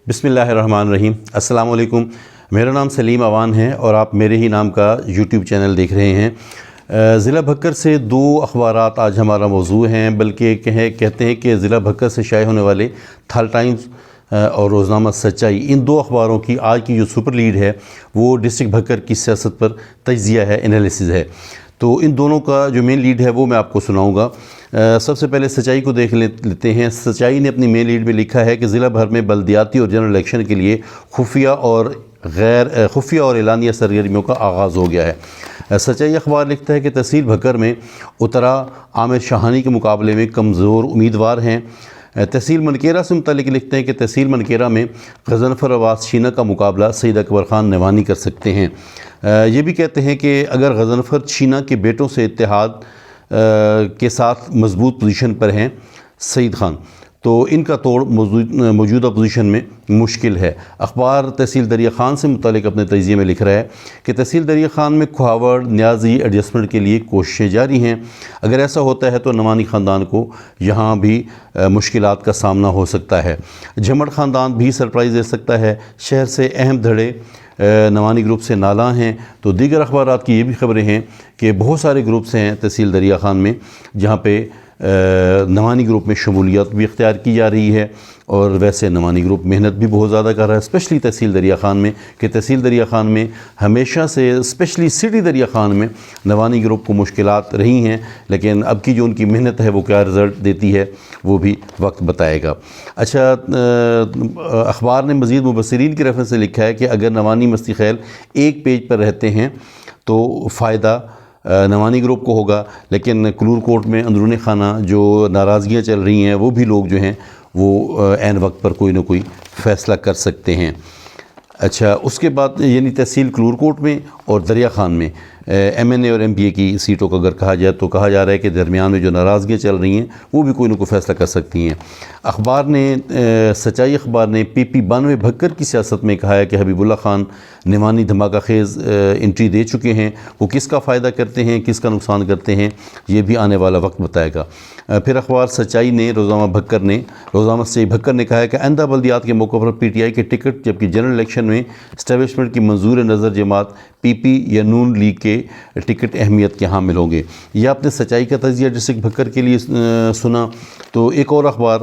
بسم اللہ الرحمن الرحیم۔ السلام علیکم، میرا نام سلیم اوان ہے اور آپ میرے ہی نام کا یوٹیوب چینل دیکھ رہے ہیں۔ ضلع بھکر سے دو اخبارات آج ہمارا موضوع ہیں، بلکہ کہتے ہیں کہ ضلع بھکر سے شائع ہونے والے تھال ٹائمز اور روزنامہ سچائی، ان دو اخباروں کی آج کی جو سپر لیڈ ہے وہ ڈسٹرکٹ بھکر کی سیاست پر تجزیہ ہے، انالیسز ہے۔ تو ان دونوں کا جو مین لیڈ ہے وہ میں آپ کو سناؤں گا۔ سب سے پہلے سچائی کو دیکھ لیتے ہیں۔ سچائی نے اپنی مین لیڈ میں لکھا ہے کہ ضلع بھر میں بلدیاتی اور جنرل الیکشن کے لیے خفیہ اور اعلانیہ سرگرمیوں کا آغاز ہو گیا ہے۔ سچائی اخبار لکھتا ہے کہ تحصیل بھکر میں اترا عامر شاہانی کے مقابلے میں کمزور امیدوار ہیں۔ تحصیل منکیرہ سے متعلق لکھتے ہیں کہ تحصیل منکیرہ میں غضنفر عباس شینہ کا مقابلہ سید اکبر خان نوانی کر سکتے ہیں۔ یہ بھی کہتے ہیں کہ اگر غضنفر شینہ کے بیٹوں سے اتحاد کے ساتھ مضبوط پوزیشن پر ہیں سعید خان، تو ان کا توڑ موجودہ پوزیشن میں مشکل ہے۔ اخبار تحصیل دریا خان سے متعلق اپنے تجزیے میں لکھ رہا ہے کہ تحصیل دریا خان میں کھواوڑ نیازی ایڈجسٹمنٹ کے لیے کوششیں جاری ہیں۔ اگر ایسا ہوتا ہے تو نوانی خاندان کو یہاں بھی مشکلات کا سامنا ہو سکتا ہے۔ جھمٹ خاندان بھی سرپرائز دے سکتا ہے۔ شہر سے اہم دھڑے نوانی گروپ سے نالاں ہیں۔ تو دیگر اخبارات کی یہ بھی خبریں ہیں کہ بہت سارے گروپس ہیں تحصیل دریا خان میں جہاں پہ نوانی گروپ میں شمولیت بھی اختیار کی جا رہی ہے، اور ویسے نوانی گروپ محنت بھی بہت زیادہ کر رہا ہے، اسپیشلی تحصیل دریا خان میں، کہ تحصیل دریا خان میں ہمیشہ سے اسپیشلی سٹی دریا خان میں نوانی گروپ کو مشکلات رہی ہیں، لیکن اب کی جو ان کی محنت ہے وہ کیا رزلٹ دیتی ہے وہ بھی وقت بتائے گا۔ اچھا، اخبار نے مزید مبصرین کی ریفرنس سے لکھا ہے کہ اگر نوانی مستی خیل ایک پیج پر رہتے ہیں تو فائدہ نوانی گروپ کو ہوگا، لیکن کلور کوٹ میں اندرون خانہ جو ناراضگیاں چل رہی ہیں وہ بھی لوگ جو ہیں وہ عین وقت پر کوئی نہ کوئی فیصلہ کر سکتے ہیں۔ اچھا، اس کے بعد یعنی تحصیل کلور کوٹ میں اور دریا خان میں ایم این اے اور ایم پی اے کی سیٹوں کا اگر کہا جائے تو کہا جا رہا ہے کہ درمیان میں جو ناراضگیاں چل رہی ہیں وہ بھی کوئی نہ کوئی فیصلہ کر سکتی ہیں۔ اخبار نے سچائی اخبار نے پی پی 92 بھکر کی سیاست میں کہا ہے کہ حبیب اللہ خان نوانی دھماکہ خیز انٹری دے چکے ہیں، وہ کس کا فائدہ کرتے ہیں کس کا نقصان کرتے ہیں یہ بھی آنے والا وقت بتائے گا۔ پھر اخبار سچائی نے روزنامہ سچائی بھکر نے کہا ہے کہ آئندہ بلدیات کے موقع پر پی ٹی آئی کے ٹکٹ، جبکہ جنرل الیکشن میں اسٹیبلشمنٹ کی منظور نظر جماعت پی پی یا نون لیگ کے ٹکٹ اہمیت کے حامل ہوں گے۔ یہ آپ نے سچائی کا تجزیہ ڈسٹرکٹ بھکر کے لیے سنا۔ تو ایک اور اخبار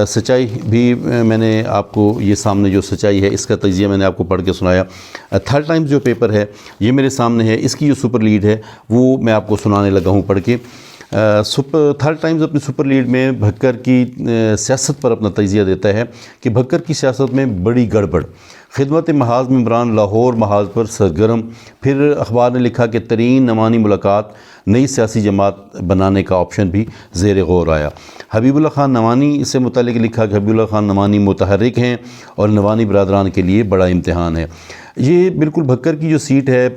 سچائی بھی میں نے آپ کو یہ سامنے جو سچائی ہے اس کا تجزیہ میں نے آپ کو پڑھ کے سنایا۔ تھال ٹائمز جو پیپر ہے یہ میرے سامنے ہے، اس کی جو سپر لیڈ ہے وہ میں آپ کو سنانے لگا ہوں پڑھ کے۔ تھال ٹائمز اپنی سپر لیڈ میں بھکر کی سیاست پر اپنا تجزیہ دیتا ہے کہ بھکر کی سیاست میں بڑی گڑبڑ، خدمت محاذ ممبران لاہور محاذ پر سرگرم۔ پھر اخبار نے لکھا کہ ترین نوانی ملاقات نئی سیاسی جماعت بنانے کا آپشن بھی زیر غور آیا۔ حبیب اللہ خان نوانی سے متعلق لکھا کہ حبیب اللہ خان نوانی متحرک ہیں اور نوانی برادران کے لیے بڑا امتحان ہے۔ یہ بالکل بھکر کی جو سیٹ ہے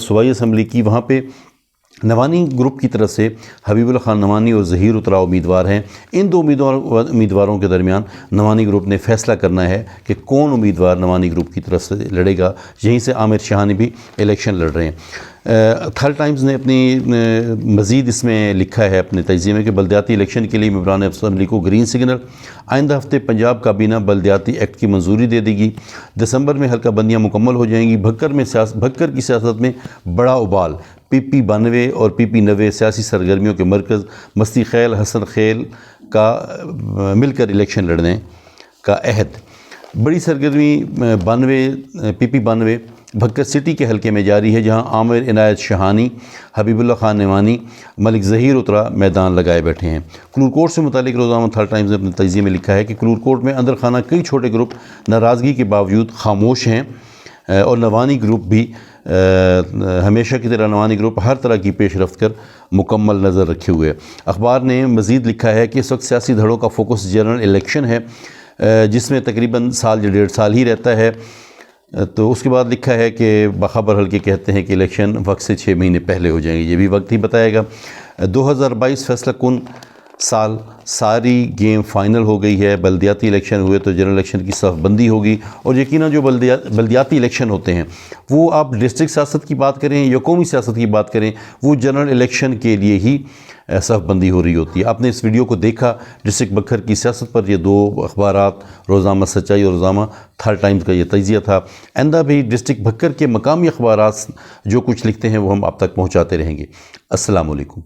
صوبائی اسمبلی کی، وہاں پہ نوانی گروپ کی طرف سے حبیب اللہ خان نوانی اور ظہیر اترا امیدوار ہیں۔ ان دو امیدواروں کے درمیان نوانی گروپ نے فیصلہ کرنا ہے کہ کون امیدوار نوانی گروپ کی طرف سے لڑے گا۔ یہیں سے عامر شاہانی بھی الیکشن لڑ رہے ہیں۔ تھال ٹائمز نے اپنی مزید اس میں لکھا ہے اپنے تجزیے میں کہ بلدیاتی الیکشن کے لیے ممبران اسمبلی کو گرین سگنل، آئندہ ہفتے پنجاب کابینہ بلدیاتی ایکٹ کی منظوری دے دے گی، دسمبر میں حلقہ بندیاں مکمل ہو جائیں گی۔ بھکر کی سیاست میں بڑا ابال، پی پی 92 اور پی پی 90 سیاسی سرگرمیوں کے مرکز، مستی خیل حسن خیل کا مل کر الیکشن لڑنے کا عہد۔ بڑی سرگرمی 92 پی پی 92 بھکر سٹی کے حلقے میں جاری ہے، جہاں عامر عنایت شاہانی، حبیب اللہ خان نوانی، ملک ظہیر اترا میدان لگائے بیٹھے ہیں۔ کلور کوٹ سے متعلق روزنامہ تھال ٹائمز نے اپنے تجزیے میں لکھا ہے کہ کلور کوٹ میں اندر خانہ کئی چھوٹے گروپ ناراضگی کے باوجود خاموش ہیں، اور نوانی گروپ بھی ہمیشہ کی طرح نوانی گروپ ہر طرح کی پیش رفت کر مکمل نظر رکھے ہوئے۔ اخبار نے مزید لکھا ہے کہ اس وقت سیاسی دھڑوں کا فوکس جنرل الیکشن ہے، جس میں تقریباً سال یا 1.5 سال ہی رہتا ہے۔ تو اس کے بعد لکھا ہے کہ باخبر حلقے کہتے ہیں کہ الیکشن وقت سے 6 مہینے پہلے ہو جائیں گے، یہ بھی وقت ہی بتائے گا۔ 2022 فیصلہ کن سال، ساری گیم فائنل ہو گئی ہے۔ بلدیاتی الیکشن ہوئے تو جنرل الیکشن کی صف بندی ہوگی، اور یقیناً جو بلدیاتی الیکشن ہوتے ہیں وہ آپ ڈسٹرکٹ سیاست کی بات کریں یا قومی سیاست کی بات کریں، وہ جنرل الیکشن کے لیے ہی صف بندی ہو رہی ہوتی ہے۔ آپ نے اس ویڈیو کو دیکھا ڈسٹرکٹ بکھر کی سیاست پر، یہ 2 اخبارات روزنامہ سچائی اور روزنامہ تھر ٹائمز کا یہ تجزیہ تھا۔ آئندہ بھی ڈسٹرکٹ بکھر کے مقامی اخبارات جو کچھ لکھتے ہیں وہ ہم آپ تک پہنچاتے رہیں گے۔ السلام علیکم۔